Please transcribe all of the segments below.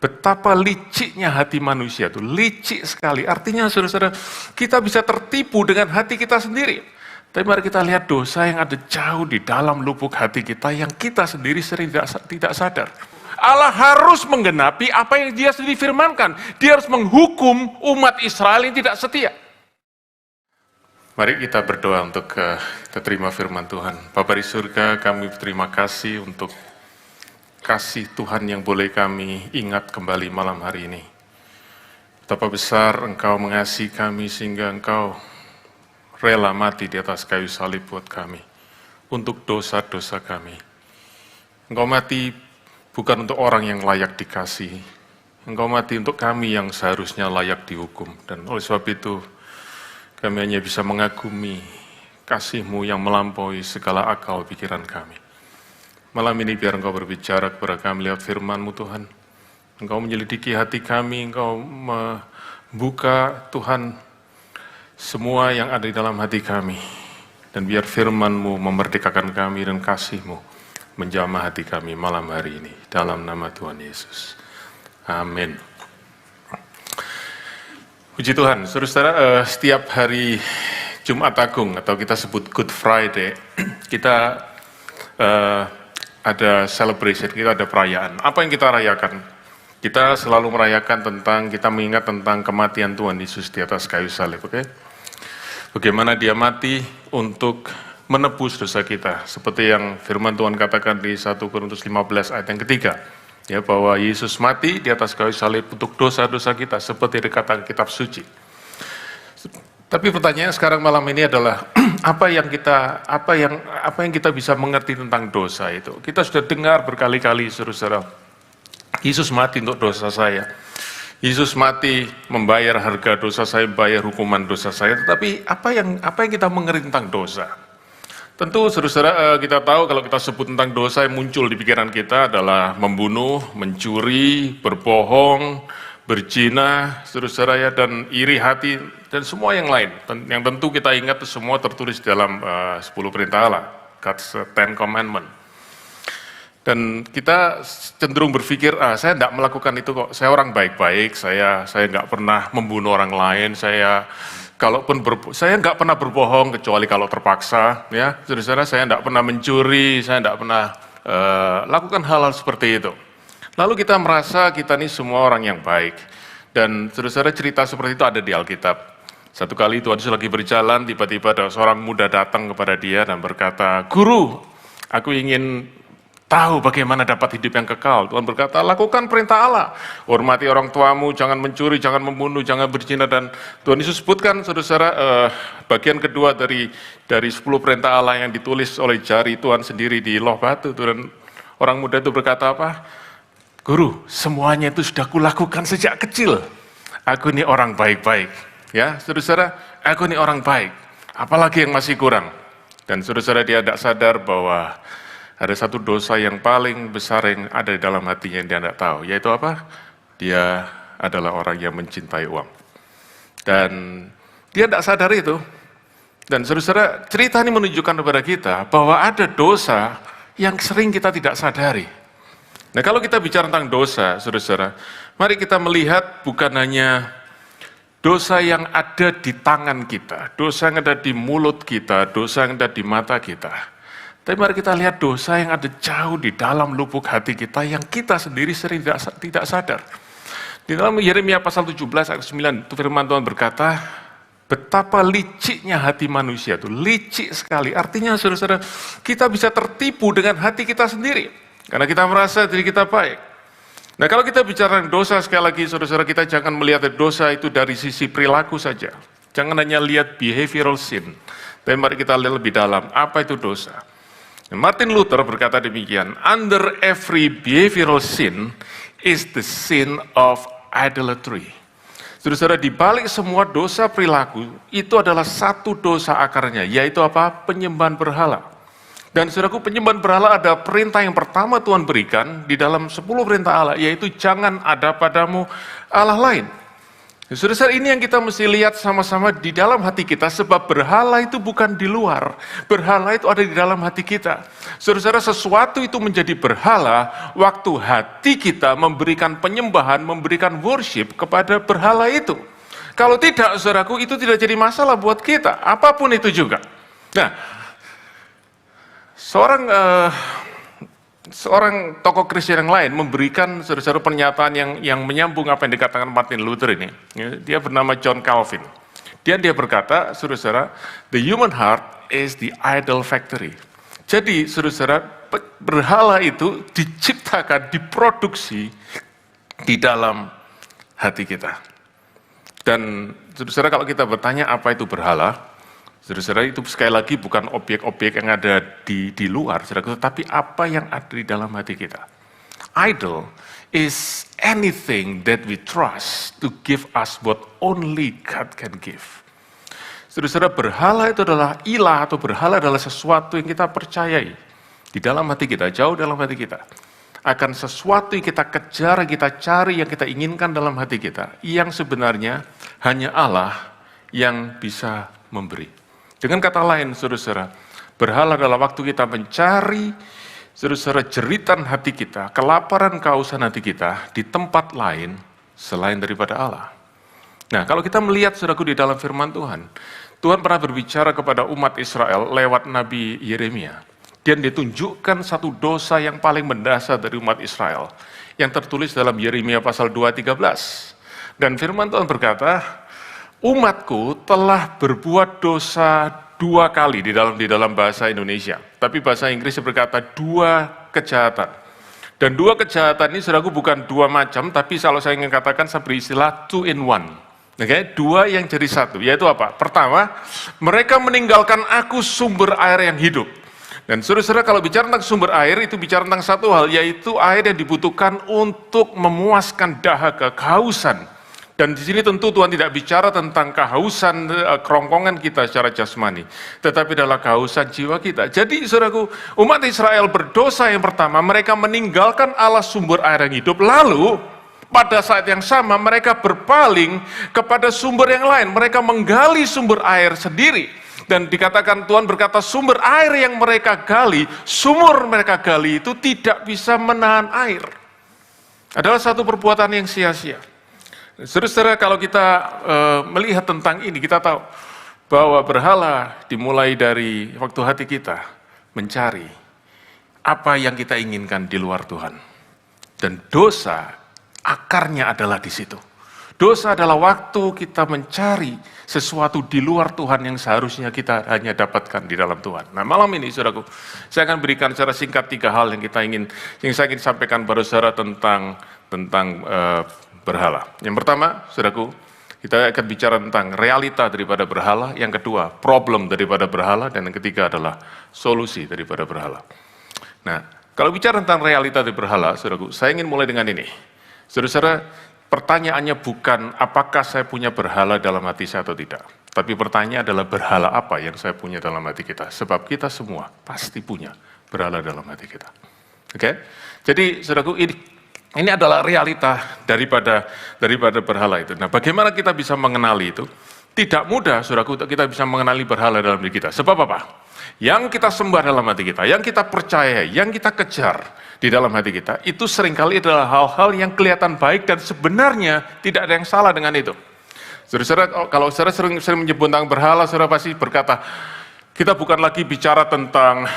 Betapa liciknya hati manusia itu, licik sekali. Artinya saudara-saudara, kita bisa tertipu dengan hati kita sendiri. Tapi mari kita lihat dosa yang ada jauh di dalam lubuk hati kita yang kita sendiri sering tidak sadar. Allah harus menggenapi apa yang dia sendiri firmankan. Dia harus menghukum umat Israel yang tidak setia. Mari kita berdoa untuk kita terima firman Tuhan. Bapa di surga, kami berterima kasih untuk kasih Tuhan yang boleh kami ingat kembali malam hari ini. Betapa besar Engkau mengasihi kami sehingga Engkau rela mati di atas kayu salib buat kami, untuk dosa-dosa kami. Engkau mati bukan untuk orang yang layak dikasihi. Engkau mati untuk kami yang seharusnya layak dihukum. Dan oleh sebab itu, kami hanya bisa mengagumi kasih-Mu yang melampaui segala akal pikiran kami. Malam ini biar Engkau berbicara kepada kami lewat firman-Mu Tuhan. Engkau menyelidiki hati kami, Engkau membuka Tuhan semua yang ada di dalam hati kami. Dan biar firman-Mu memerdekakan kami dan kasih-Mu menjamah hati kami malam hari ini. Dalam nama Tuhan Yesus. Amin. Puji Tuhan, saudara-saudara, setiap hari Jumat Agung atau kita sebut Good Friday, kita ada celebration, kita ada perayaan. Apa yang kita rayakan? Kita selalu merayakan tentang, kita mengingat tentang kematian Tuhan Yesus di atas kayu salib, oke? Bagaimana dia mati untuk menebus dosa kita. Seperti yang firman Tuhan katakan di 1 Korintus 15 ayat yang ketiga. Ya, bahwa Yesus mati di atas kayu salib untuk dosa-dosa kita, seperti dikatakan kitab suci. Tapi pertanyaannya sekarang malam ini adalah apa yang kita bisa mengerti tentang dosa itu. Kita sudah dengar berkali-kali, saudara-saudara, Yesus mati untuk dosa saya. Yesus mati membayar harga dosa saya, bayar hukuman dosa saya. Tetapi apa yang kita mengerti tentang dosa? Tentu saudara-saudara, kita tahu kalau kita sebut tentang dosa yang muncul di pikiran kita adalah membunuh, mencuri, berbohong, berzina, saudara-saudara ya, dan iri hati, dan semua yang lain. Yang tentu kita ingat itu semua tertulis dalam 10 perintah Allah, God's 10 Commandment. Dan kita cenderung berpikir, saya tidak melakukan itu kok, saya orang baik-baik, saya nggak pernah membunuh orang lain, saya nggak pernah berbohong kecuali kalau terpaksa, ya, saudara-saudara, saya nggak pernah mencuri, saya nggak pernah lakukan hal-hal seperti itu. Lalu kita merasa kita ini semua orang yang baik. Dan saudara-saudara, cerita seperti itu ada di Alkitab. Satu kali Tuhan Yesus lagi berjalan, tiba-tiba ada seorang muda datang kepada dia dan berkata, "Guru, aku ingin tahu bagaimana dapat hidup yang kekal." Tuhan berkata, "Lakukan perintah Allah. Hormati orang tuamu, jangan mencuri, jangan membunuh, jangan berzina." Dan Tuhan Yesus sebutkan, saudara-saudara, bagian kedua dari 10 perintah Allah yang ditulis oleh jari Tuhan sendiri di loh batu. Dan orang muda itu berkata apa? "Guru, semuanya itu sudah kulakukan sejak kecil. Aku ini orang baik-baik." Ya, saudara-saudara, aku ini orang baik. Apalagi yang masih kurang? Dan saudara-saudara, dia tidak sadar bahwa ada satu dosa yang paling besar yang ada di dalam hatinya yang dia tidak tahu. Yaitu apa? Dia adalah orang yang mencintai uang. Dan dia tidak sadar itu. Dan saudara-saudara, cerita ini menunjukkan kepada kita bahwa ada dosa yang sering kita tidak sadari. Nah, kalau kita bicara tentang dosa, saudara-saudara, mari kita melihat bukan hanya dosa yang ada di tangan kita, dosa yang ada di mulut kita, dosa yang ada di mata kita. Tapi mari kita lihat dosa yang ada jauh di dalam lubuk hati kita yang kita sendiri sering tidak sadar. Di dalam Yeremia pasal 17 ayat 9, firman Tuhan berkata, betapa liciknya hati manusia itu, licik sekali. Artinya saudara-saudara, kita bisa tertipu dengan hati kita sendiri. Karena kita merasa diri kita baik. Nah, kalau kita bicara dosa, sekali lagi saudara-saudara, kita jangan melihat dosa itu dari sisi perilaku saja. Jangan hanya lihat behavioral sin. Tapi mari kita lihat lebih dalam, apa itu dosa. Martin Luther berkata demikian, "Under every behavioral sin is the sin of idolatry." Saudara-saudara, di balik semua dosa perilaku, itu adalah satu dosa akarnya, yaitu apa? Penyembahan berhala. Dan saudaraku, penyembahan berhala ada perintah yang pertama Tuhan berikan di dalam 10 perintah Allah, yaitu jangan ada padamu Allah lain. Saudara-saudara, ini yang kita mesti lihat sama-sama di dalam hati kita, sebab berhala itu bukan di luar. Berhala itu ada di dalam hati kita. Saudara-saudara, sesuatu itu menjadi berhala waktu hati kita memberikan penyembahan, memberikan worship kepada berhala itu. Kalau tidak, saudaraku, itu tidak jadi masalah buat kita, apapun itu juga. Nah, seorang tokoh Kristen yang lain memberikan saudara-saudara pernyataan yang menyambung apa yang dikatakan Martin Luther ini. Dia bernama John Calvin. Dia berkata, saudara-saudara, the human heart is the idol factory. Jadi, saudara-saudara, berhala itu diciptakan, diproduksi di dalam hati kita. Dan saudara-saudara, kalau kita bertanya apa itu berhala, saudara-saudara, itu sekali lagi bukan objek-objek yang ada di luar, saudara, tetapi apa yang ada di dalam hati kita. Idol is anything that we trust to give us what only God can give. Saudara-saudara, berhala itu adalah ilah atau berhala adalah sesuatu yang kita percayai di dalam hati kita, jauh dalam hati kita. Akan sesuatu yang kita kejar, yang kita cari, yang kita inginkan dalam hati kita, yang sebenarnya hanya Allah yang bisa memberi. Dengan kata lain, saudara-saudara, berhala adalah waktu kita mencari, saudara-saudara, jeritan hati kita, kelaparan, kehausan hati kita di tempat lain selain daripada Allah. Nah, kalau kita melihat, saudaraku, di dalam firman Tuhan, Tuhan pernah berbicara kepada umat Israel lewat Nabi Yeremia. Dan ditunjukkan satu dosa yang paling mendasar dari umat Israel, yang tertulis dalam Yeremia pasal 2:13. Dan firman Tuhan berkata, umatku telah berbuat dosa 2 kali di dalam bahasa Indonesia. Tapi bahasa Inggris berkata 2 kejahatan. Dan 2 kejahatan ini, saudaraku, bukan 2 macam, tapi kalau saya ingin katakan, saya beri istilah 2 in 1. Oke, 2 yang jadi 1, yaitu apa? Pertama, mereka meninggalkan aku sumber air yang hidup. Dan saudara-saudara, kalau bicara tentang sumber air, itu bicara tentang satu hal, yaitu air yang dibutuhkan untuk memuaskan dahaga, kehausan. Dan di sini tentu Tuhan tidak bicara tentang kehausan kerongkongan kita secara jasmani, tetapi adalah kehausan jiwa kita. Jadi, saudaraku, umat Israel berdosa yang pertama, mereka meninggalkan Allah sumber air yang hidup, lalu pada saat yang sama mereka berpaling kepada sumber yang lain, mereka menggali sumber air sendiri. Dan dikatakan Tuhan berkata sumber air yang mereka gali, sumur mereka gali itu tidak bisa menahan air. Adalah satu perbuatan yang sia-sia. Saudara-saudara, kalau kita melihat tentang ini, kita tahu bahwa berhala dimulai dari waktu hati kita mencari apa yang kita inginkan di luar Tuhan. Dan dosa akarnya adalah di situ. Dosa adalah waktu kita mencari sesuatu di luar Tuhan yang seharusnya kita hanya dapatkan di dalam Tuhan. Nah, malam ini, saudaraku, saya akan berikan secara singkat 3 hal yang saya ingin sampaikan pada saudara tentang berhala. Yang pertama, saudaraku, kita akan bicara tentang realita daripada berhala. Yang kedua, problem daripada berhala. Dan yang ketiga adalah solusi daripada berhala. Nah, kalau bicara tentang realita dari berhala, saudaraku, saya ingin mulai dengan ini. Saudara-saudara, pertanyaannya bukan apakah saya punya berhala dalam hati saya atau tidak. Tapi pertanyaannya adalah berhala apa yang saya punya dalam hati kita. Sebab kita semua pasti punya berhala dalam hati kita. Oke? Jadi, saudaraku, ini adalah realita daripada berhala itu. Nah, bagaimana kita bisa mengenali itu? Tidak mudah, saudaraku, kita bisa mengenali berhala dalam diri kita. Sebab apa? Yang kita sembah dalam hati kita, yang kita percaya, yang kita kejar di dalam hati kita, itu seringkali adalah hal-hal yang kelihatan baik dan sebenarnya tidak ada yang salah dengan itu. Saudara-saudara, kalau saudara sering menyebut tentang berhala, saudara pasti berkata, kita bukan lagi bicara tentang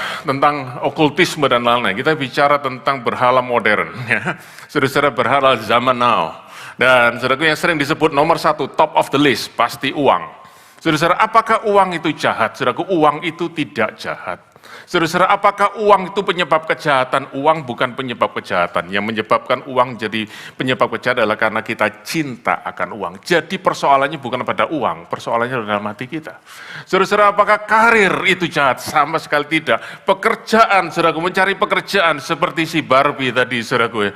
okultisme dan lain-lain, kita bicara tentang berhala modern. Ya. Saudara-saudara, berhala zaman now. Dan saudara yang sering disebut nomor 1, top of the list, pasti uang. Saudara-saudara, apakah uang itu jahat? Saudaraku, uang itu tidak jahat. Saudara-saudara, apakah uang itu penyebab kejahatan? Uang bukan penyebab kejahatan. Yang menyebabkan uang jadi penyebab kejahatan adalah karena kita cinta akan uang. Jadi persoalannya bukan pada uang, persoalannya dalam hati kita. Saudara-saudara, apakah karir itu jahat? Sama sekali tidak. Pekerjaan, saudaraku, mencari pekerjaan seperti si Barbie tadi, saudaraku,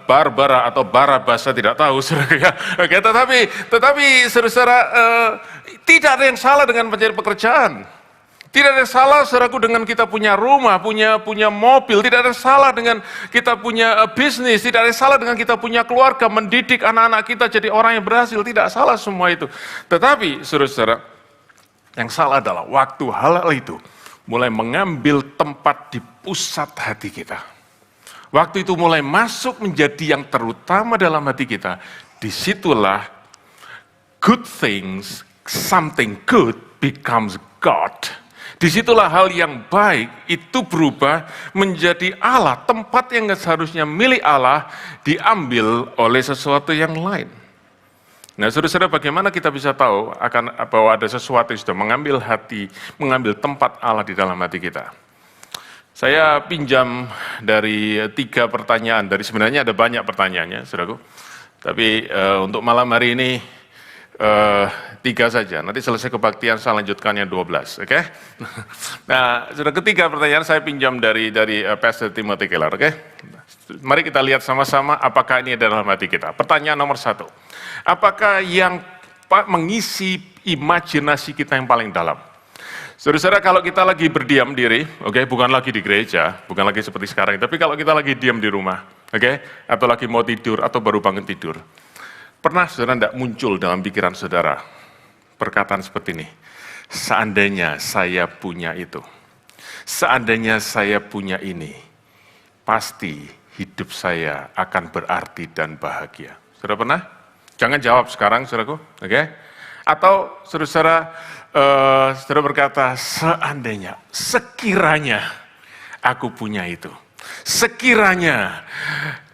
Barbara atau Barabas, saya tidak tahu, saudaraku ya. Oke, tetapi saudara-saudara, tidak ada yang salah dengan mencari pekerjaan. Tidak ada salah saudaraku dengan kita punya rumah, punya mobil, tidak ada salah dengan kita punya bisnis, tidak ada salah dengan kita punya keluarga, mendidik anak-anak kita jadi orang yang berhasil, tidak salah semua itu. Tetapi saudara-saudara, yang salah adalah waktu hal-hal itu mulai mengambil tempat di pusat hati kita. Waktu itu mulai masuk menjadi yang terutama dalam hati kita, disitulah good things, something good becomes God. Disitulah hal yang baik itu berubah menjadi Allah. Tempat yang seharusnya milik Allah diambil oleh sesuatu yang lain. Nah, saudara-saudara, bagaimana kita bisa tahu bahwa ada sesuatu yang sudah mengambil tempat Allah di dalam hati kita? Saya pinjam dari 3 pertanyaan, sebenarnya ada banyak pertanyaannya, saudaraku. Tapi untuk malam hari ini 3 saja, nanti selesai kebaktian saya lanjutkannya 12, oke? Nah, sudah ketiga pertanyaan saya pinjam dari Pastor Timothy Keller, oke? Mari kita lihat sama-sama apakah ini ada dalam hati kita. Pertanyaan nomor 1, apakah yang mengisi imajinasi kita yang paling dalam? Saudara-saudara, kalau kita lagi berdiam diri, oke, bukan lagi di gereja, bukan lagi seperti sekarang, tapi kalau kita lagi diam di rumah, oke, atau lagi mau tidur, atau baru bangun tidur, pernah saudara tidak muncul dalam pikiran saudara perkataan seperti ini, seandainya saya punya itu, seandainya saya punya ini, pasti hidup saya akan berarti dan bahagia. Saudara pernah? Jangan jawab sekarang, saudaraku, oke? Atau saudara berkata, seandainya, sekiranya aku punya itu, sekiranya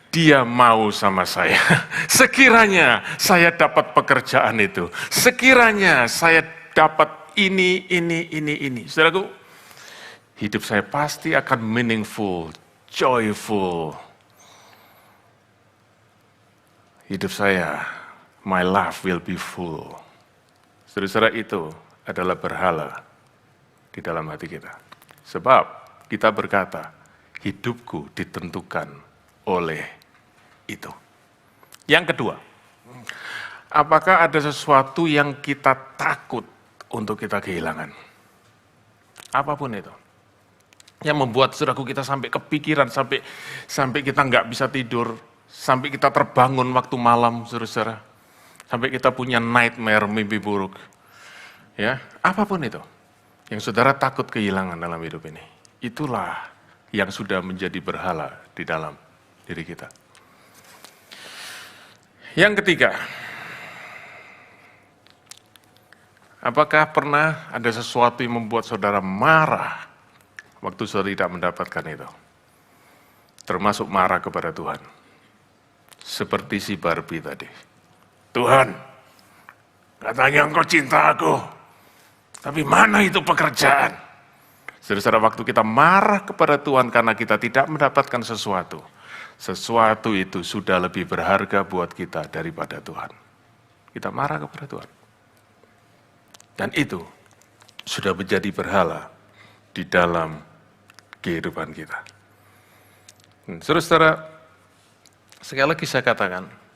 dia mau sama saya, sekiranya saya dapat pekerjaan itu, sekiranya saya dapat ini. Saudaraku, hidup saya pasti akan meaningful, joyful. Hidup saya, my life will be full. Saudara-saudara, itu adalah berhala di dalam hati kita. Sebab kita berkata, hidupku ditentukan oleh itu. Yang kedua, apakah ada sesuatu yang kita takut untuk kita kehilangan? Apapun itu. Yang membuat saudaraku kita sampai kepikiran, sampai kita nggak bisa tidur, sampai kita terbangun waktu malam, saudara-saudara. Sampai kita punya nightmare, mimpi buruk. Ya, apapun itu yang saudara takut kehilangan dalam hidup ini. Itulah yang sudah menjadi berhala di dalam diri kita. Yang ketiga, apakah pernah ada sesuatu yang membuat saudara marah waktu saudara tidak mendapatkan itu? Termasuk marah kepada Tuhan. Seperti si Barbie tadi. Tuhan, katanya Engkau cinta aku, tapi mana itu pekerjaan? Saudara-saudara, waktu kita marah kepada Tuhan karena kita tidak mendapatkan sesuatu itu sudah lebih berharga buat kita daripada Tuhan. Kita marah kepada Tuhan. Dan itu sudah menjadi berhala di dalam kehidupan kita. Saudara-saudara, sekali lagi saya katakan,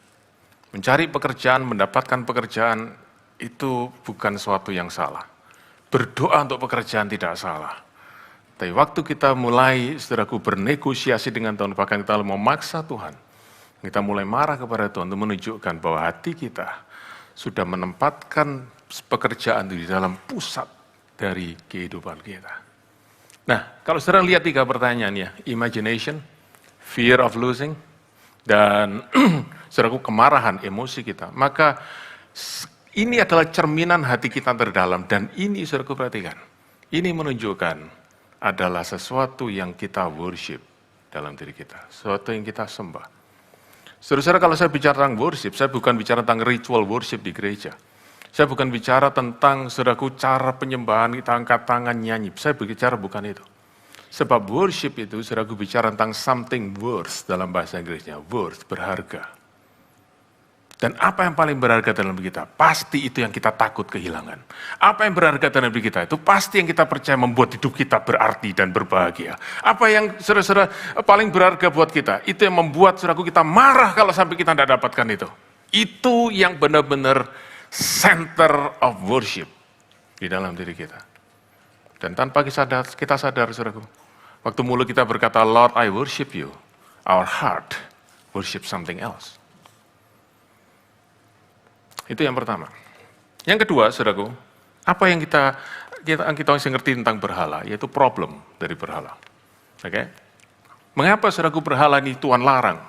mencari pekerjaan, mendapatkan pekerjaan itu bukan suatu yang salah. Berdoa untuk pekerjaan tidak salah. Tapi waktu kita mulai, saudaraku, bernegosiasi dengan Tuhan, bahkan kita memaksa Tuhan, kita mulai marah kepada Tuhan untuk menunjukkan bahwa hati kita sudah menempatkan pekerjaan di dalam pusat dari kehidupan kita. Nah, kalau saudara lihat 3 pertanyaan ya, imagination, fear of losing, dan saudaraku kemarahan, emosi kita, maka ini adalah cerminan hati kita terdalam, dan ini saudaraku perhatikan, ini menunjukkan adalah sesuatu yang kita worship dalam diri kita, sesuatu yang kita sembah. Saudara-saudara, kalau saya bicara tentang worship, saya bukan bicara tentang ritual worship di gereja. Saya bukan bicara tentang, saudaraku, cara penyembahan, kita angkat tangan, nyanyi. Saya bicara bukan itu. Sebab worship itu, saudaraku, bicara tentang something worth dalam bahasa Inggrisnya. Worth, berharga. Dan apa yang paling berharga dalam diri kita? Pasti itu yang kita takut kehilangan. Apa yang berharga dalam diri kita? Itu pasti yang kita percaya membuat hidup kita berarti dan berbahagia. Apa yang saudara-saudara paling berharga buat kita? Itu yang membuat saudaraku kita marah kalau sampai kita tidak dapatkan itu. Itu yang benar-benar center of worship di dalam diri kita. Dan tanpa kita sadar, saudaraku, waktu mulut kita berkata, Lord, I worship you, our heart worship something else. Itu yang pertama. Yang kedua, saudaraku, apa yang kita harus ngerti tentang berhala, yaitu problem dari berhala. Oke? Mengapa, saudaraku, berhala ini Tuhan larang?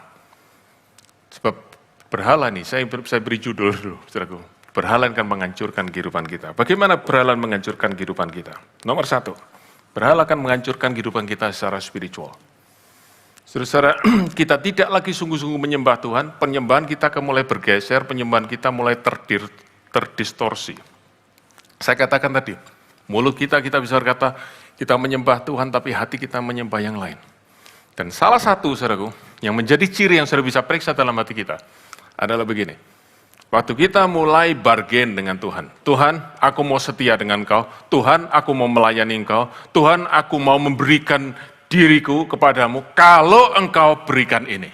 Sebab berhala nih, saya beri judul dulu, saudaraku. Berhala akan menghancurkan kehidupan kita. Bagaimana berhala menghancurkan kehidupan kita? Nomor satu, berhala akan menghancurkan kehidupan kita secara spiritual. Saudara, kita tidak lagi sungguh-sungguh menyembah Tuhan, penyembahan kita akan mulai bergeser, penyembahan kita mulai terdistorsi. Saya katakan tadi, mulut kita bisa berkata, kita menyembah Tuhan, tapi hati kita menyembah yang lain. Dan salah satu, saudaraku, yang menjadi ciri yang saudara bisa periksa dalam hati kita, adalah begini. Waktu kita mulai bargain dengan Tuhan, Tuhan, aku mau setia dengan Engkau, Tuhan, aku mau melayani Engkau, Tuhan, aku mau memberikan diriku kepadamu, kalau Engkau berikan ini.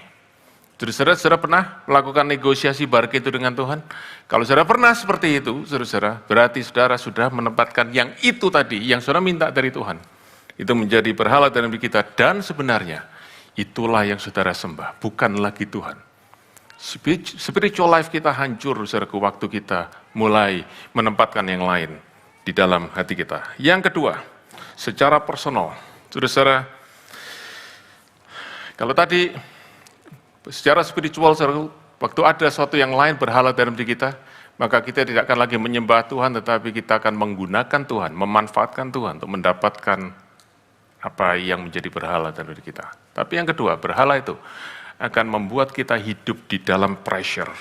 Jadi saudara pernah melakukan negosiasi bargain itu dengan Tuhan? Kalau saudara pernah seperti itu, saudara, berarti saudara sudah menempatkan yang itu tadi, yang saudara minta dari Tuhan. Itu menjadi berhala dalam diri kita, dan sebenarnya itulah yang saudara sembah, bukan lagi Tuhan. Spiritual life kita hancur, saudaraku, waktu kita mulai menempatkan yang lain di dalam hati kita. Yang kedua, secara personal, saudara, kalau tadi secara spiritual, saudaraku, waktu ada sesuatu yang lain berhala dalam diri kita, maka kita tidak akan lagi menyembah Tuhan, tetapi kita akan menggunakan Tuhan, memanfaatkan Tuhan untuk mendapatkan apa yang menjadi berhala dalam diri kita. Tapi yang kedua, berhala itu akan membuat kita hidup di dalam pressure.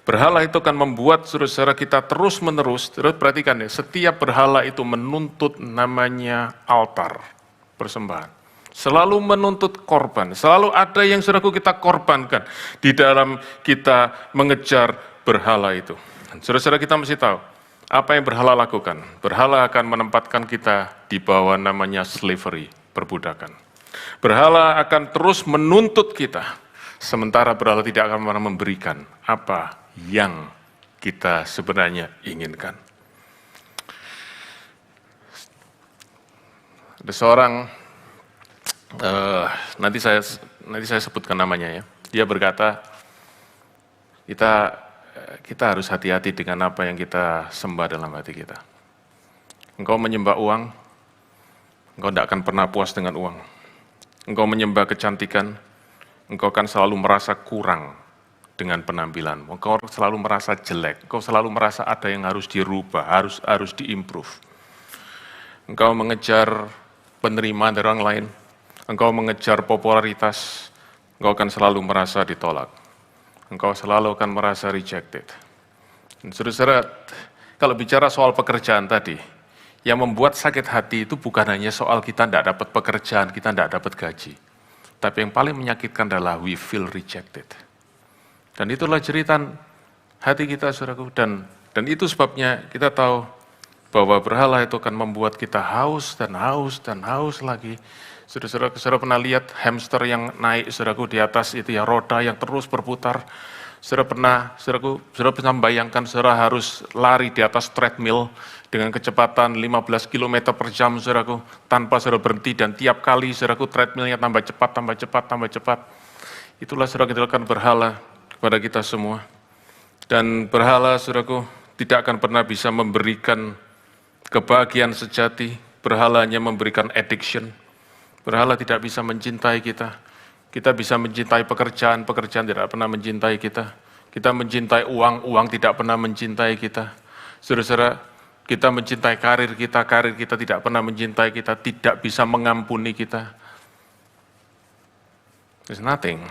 Berhala itu akan membuat saudara-saudara kita terus-menerus, terus perhatikan ya, setiap berhala itu menuntut namanya altar, persembahan. Selalu menuntut korban, selalu ada yang saudaraku kita korbankan di dalam kita mengejar berhala itu. Saudara-saudara kita mesti tahu, apa yang berhala lakukan? Berhala akan menempatkan kita di bawah namanya slavery, perbudakan. Berhala akan terus menuntut kita, sementara berhala tidak akan pernah memberikan apa yang kita sebenarnya inginkan. Ada seorang, nanti saya sebutkan namanya ya. Dia berkata, kita harus hati-hati dengan apa yang kita sembah dalam hati kita. Engkau menyembah uang, engkau tidak akan pernah puas dengan uang. Engkau menyembah kecantikan, engkau akan selalu merasa kurang dengan penampilan. Engkau selalu merasa jelek, engkau selalu merasa ada yang harus dirubah, harus diimprove. Engkau mengejar penerimaan dari orang lain, engkau mengejar popularitas, engkau akan selalu merasa ditolak. Engkau selalu akan merasa rejected. Saudara, kalau bicara soal pekerjaan tadi, yang membuat sakit hati itu bukan hanya soal kita tidak dapat pekerjaan, kita tidak dapat gaji. Tapi yang paling menyakitkan adalah we feel rejected. Dan itulah jeritan hati kita, saudaraku. Dan itu sebabnya kita tahu bahwa berhala itu akan membuat kita haus dan haus dan haus lagi. Saudara pernah lihat hamster yang naik, saudaraku, di atas itu ya, roda yang terus berputar. Saudara pernah membayangkan saudara harus lari di atas treadmill dengan kecepatan 15 km per jam, saudaraku, tanpa saudara berhenti, dan tiap kali saudaraku treadmillnya tambah cepat, tambah cepat, tambah cepat. Itulah saudara kita lakukan berhala kepada kita semua. Dan berhala, saudaraku, tidak akan pernah bisa memberikan kebahagiaan sejati. Berhala hanya memberikan addiction. Berhala tidak bisa mencintai kita. Kita bisa mencintai pekerjaan, pekerjaan tidak pernah mencintai kita. Kita mencintai uang, uang tidak pernah mencintai kita. Saudara-saudara, kita mencintai karir kita tidak pernah mencintai kita, tidak bisa mengampuni kita. There's nothing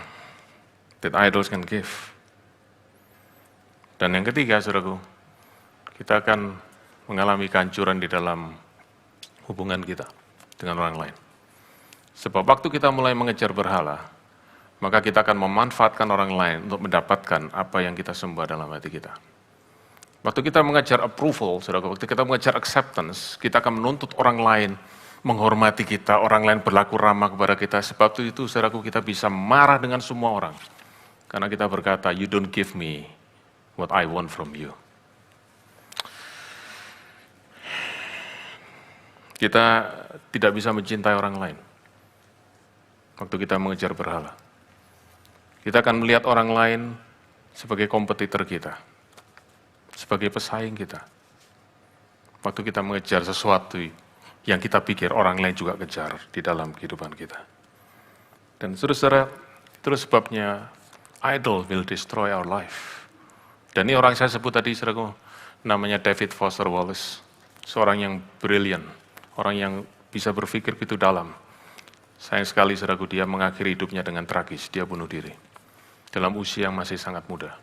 that idols can give. Dan yang ketiga, saudaraku, kita akan mengalami kehancuran di dalam hubungan kita dengan orang lain. Sebab waktu kita mulai mengejar berhala, maka kita akan memanfaatkan orang lain untuk mendapatkan apa yang kita sembah dalam hati kita. Waktu kita mengejar approval, saudara, waktu kita mengejar acceptance, kita akan menuntut orang lain menghormati kita, orang lain berlaku ramah kepada kita. Sebab itu, saudaraku, kita bisa marah dengan semua orang. Karena kita berkata, you don't give me what I want from you. kita tidak bisa mencintai orang lain waktu kita mengejar berhala. Kita akan melihat orang lain sebagai kompetitor kita, sebagai pesaing kita. Waktu kita mengejar sesuatu yang kita pikir orang lain juga kejar di dalam kehidupan kita. Dan saudara-saudara, itulah sebabnya idol will destroy our life. Dan ini orang saya sebut tadi, saudaraku, namanya David Foster Wallace. Seorang yang brilian, orang yang bisa berpikir begitu dalam. Sayang sekali, saudaraku, dia mengakhiri hidupnya dengan tragis, dia bunuh diri. Dalam usia yang masih sangat muda.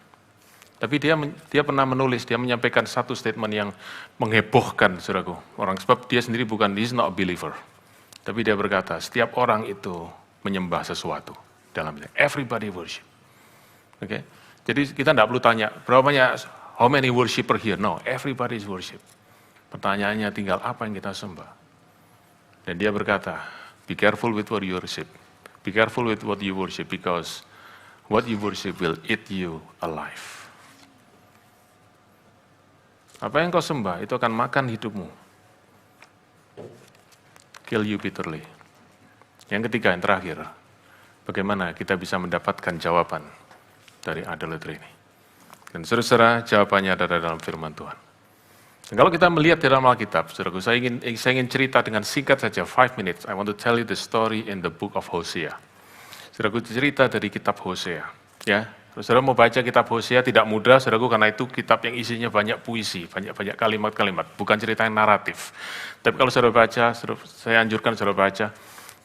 Tapi dia pernah menulis, dia menyampaikan satu statement yang menghebohkan, saudaraku. Sebab dia sendiri he's not a believer. Tapi dia berkata, setiap orang itu menyembah sesuatu dalam everybody worship. Okay? Jadi kita tidak perlu tanya, berapa banyak, how many worshiper here? No, everybody is worship. Pertanyaannya tinggal apa yang kita sembah. Dan dia berkata, be careful with what you worship. Be careful with what you worship, because what you worship will eat you alive. Apa yang kau sembah, itu akan makan hidupmu. Kill you bitterly. Yang ketiga, yang terakhir, bagaimana kita bisa mendapatkan jawaban dari idolatry ini. Dan saudara-saudara, jawabannya ada dalam firman Tuhan. Dan kalau kita melihat di dalam Alkitab, saudaraku, saya ingin cerita dengan singkat saja, 5 minutes. I want to tell you the story in the book of Hosea. Saudaraku, cerita dari kitab Hosea. Ya, saudara mau baca kitab Hosea tidak mudah, saudaraku, karena itu kitab yang isinya banyak puisi, banyak kalimat-kalimat, bukan cerita yang naratif. Tapi kalau saudara baca, saya anjurkan saudara baca,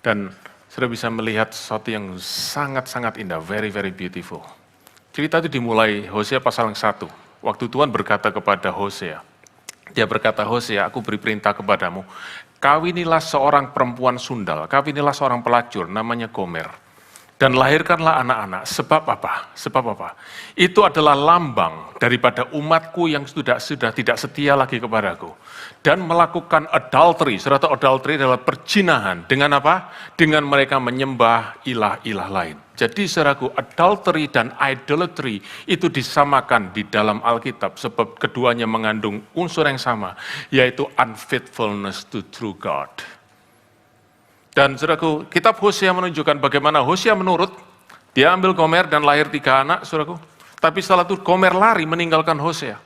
dan saudara bisa melihat sesuatu yang sangat-sangat indah, very, very beautiful. Cerita itu dimulai Hosea pasal yang 1. Waktu Tuhan berkata kepada Hosea, dia berkata, Hosea, aku beri perintah kepadamu, kawinilah seorang perempuan sundal, kawinilah seorang pelacur, namanya Gomer, dan lahirkanlah anak-anak. Sebab apa? Sebab apa? Itu adalah lambang daripada umatku yang sudah tidak setia lagi kepadaku. Dan melakukan adultery. Serata adultery adalah perzinahan. Dengan apa? Dengan mereka menyembah ilah-ilah lain. Jadi saudaraku, adultery dan idolatry itu disamakan di dalam Alkitab. Sebab keduanya mengandung unsur yang sama. Yaitu unfaithfulness to true God. Dan saudaraku, kitab Hosea menunjukkan bagaimana Hosea menurut, dia ambil Gomer dan lahir 3 anak, saudaraku. Tapi setelah itu Gomer lari meninggalkan Hosea.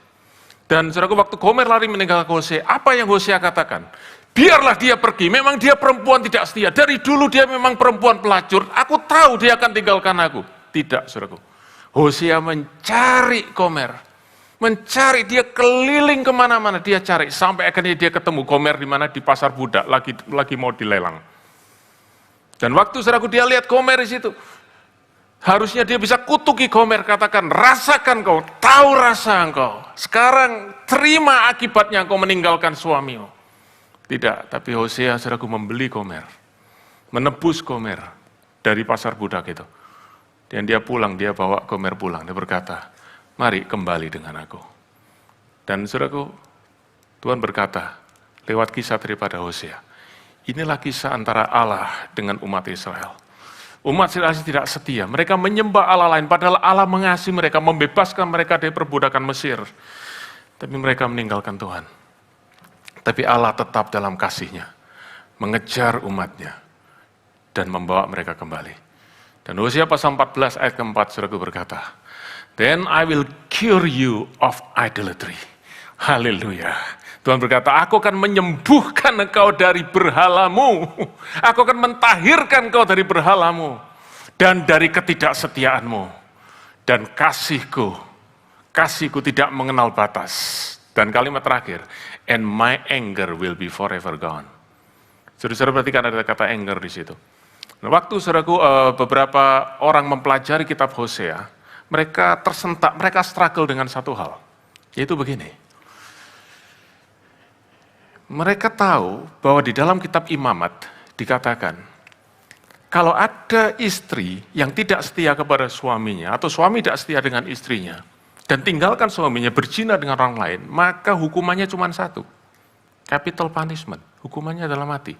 Dan saudaraku, waktu Gomer lari meninggalkan Hosea, apa yang Hosea katakan? Biarlah dia pergi, memang dia perempuan tidak setia. Dari dulu dia memang perempuan pelacur, aku tahu dia akan tinggalkan aku. Tidak, saudaraku. Hosea mencari Gomer. Mencari, dia keliling kemana-mana, dia cari. Sampai akhirnya dia ketemu Gomer di mana? Di pasar budak, lagi mau dilelang. Dan waktu saudaraku dia lihat Gomer di situ, harusnya dia bisa kutuki Gomer, katakan, rasakan kau, tahu rasa engkau. Sekarang terima akibatnya engkau meninggalkan suamimu. Tidak, tapi Hosea saudaraku membeli Gomer, menebus Gomer dari pasar budak itu. Dan dia pulang, dia bawa Gomer pulang, dia berkata, mari kembali dengan aku. Dan saudaraku, Tuhan berkata, lewat kisah daripada Hosea, inilah kisah antara Allah dengan umat Israel. Umat Israel tidak setia, mereka menyembah Allah lain, padahal Allah mengasihi mereka, membebaskan mereka dari perbudakan Mesir. Tapi mereka meninggalkan Tuhan. Tapi Allah tetap dalam kasih-Nya, mengejar umat-Nya, dan membawa mereka kembali. Dan Hosea pasal 14 ayat keempat, saudaraku berkata, then I will cure you of idolatry. Haleluya. Tuhan berkata, aku akan menyembuhkan engkau dari berhalamu. Aku akan mentahirkan engkau dari berhalamu. Dan dari ketidaksetiaanmu. Dan kasihku tidak mengenal batas. Dan kalimat terakhir, and my anger will be forever gone. Saudara-saudara perhatikan ada kata anger di situ. Nah, waktu saudaraku beberapa orang mempelajari kitab Hosea, mereka tersentak, mereka struggle dengan satu hal. Yaitu begini. Mereka tahu bahwa di dalam kitab Imamat dikatakan, kalau ada istri yang tidak setia kepada suaminya, atau suami tidak setia dengan istrinya, dan tinggalkan suaminya berzina dengan orang lain, maka hukumannya cuma satu, capital punishment, hukumannya adalah mati.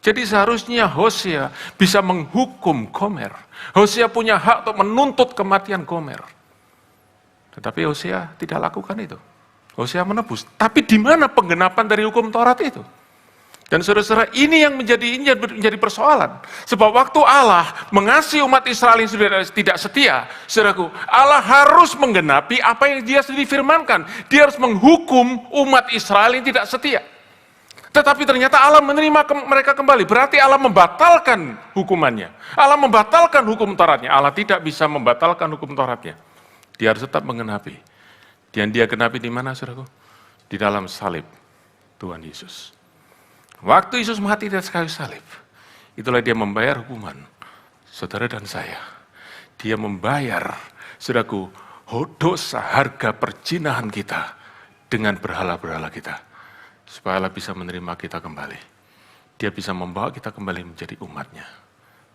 Jadi seharusnya Hosea bisa menghukum Gomer. Hosea punya hak untuk menuntut kematian Gomer. Tetapi Hosea tidak lakukan itu. Hosea menebus. Tapi di mana penggenapan dari hukum Taurat itu? Dan saudara-saudara, ini yang menjadi persoalan. Sebab waktu Allah mengasihi umat Israel yang sudah tidak setia, saudaraku, Allah harus menggenapi apa yang dia sendiri firmankan. Dia harus menghukum umat Israel yang tidak setia. Tetapi ternyata Allah menerima mereka kembali. Berarti Allah membatalkan hukumannya. Allah membatalkan hukum Tauratnya. Allah tidak bisa membatalkan hukum Tauratnya. Dia harus tetap menggenapi. Dan dia genapi di mana, saudaraku? Di dalam salib Tuhan Yesus. Waktu Yesus mati di atas kayu salib, itulah dia membayar hukuman saudara dan saya. Dia membayar, saudaraku, dosa harga perjinahan kita dengan berhala-berhala kita. Supaya Allah bisa menerima kita kembali. Dia bisa membawa kita kembali menjadi umatnya.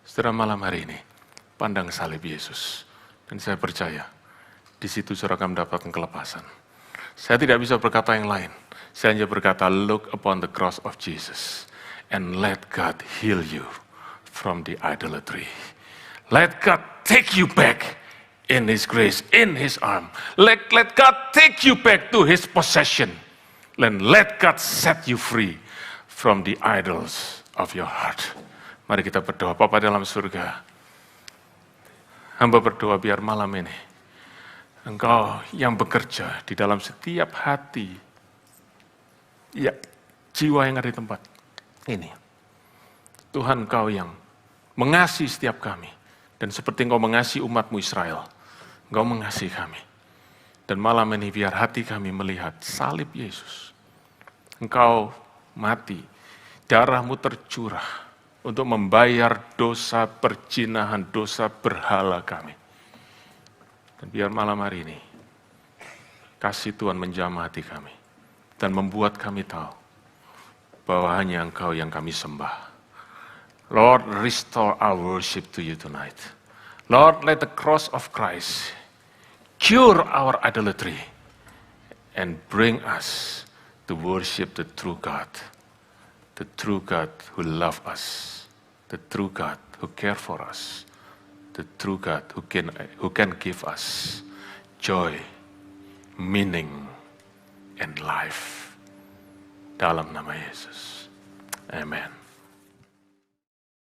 Saudara, malam hari ini, pandang salib Yesus. Dan saya percaya, di situ saudara akan mendapatkan kelepasan. Saya tidak bisa berkata yang lain. Saya hanya berkata, look upon the cross of Jesus and let God heal you from the idolatry. Let God take you back in His grace, in His arm. Let God take you back to His possession. And let God set you free from the idols of your heart. Mari kita berdoa. Bapa dalam surga, hamba berdoa biar malam ini Engkau yang bekerja di dalam setiap hati, ya, jiwa yang ada di tempat ini. Tuhan, Engkau yang mengasihi setiap kami. Dan seperti Engkau mengasihi umat-Mu Israel, Engkau mengasihi kami. Dan malam ini biar hati kami melihat salib Yesus. Engkau mati, darah-Mu tercurah untuk membayar dosa perjinahan, dosa berhala kami. Dan biar malam hari ini, kasih Tuhan menjamah hati kami. Dan membuat kami tahu bahwa hanya Engkau yang kami sembah. Lord, restore our worship to you tonight. Lord, let the cross of Christ cure our idolatry and bring us to worship the true God. The true God who loves us. The true God who cares for us. The true God who can give us joy, meaning, and life. Dalam nama Yesus. Amen.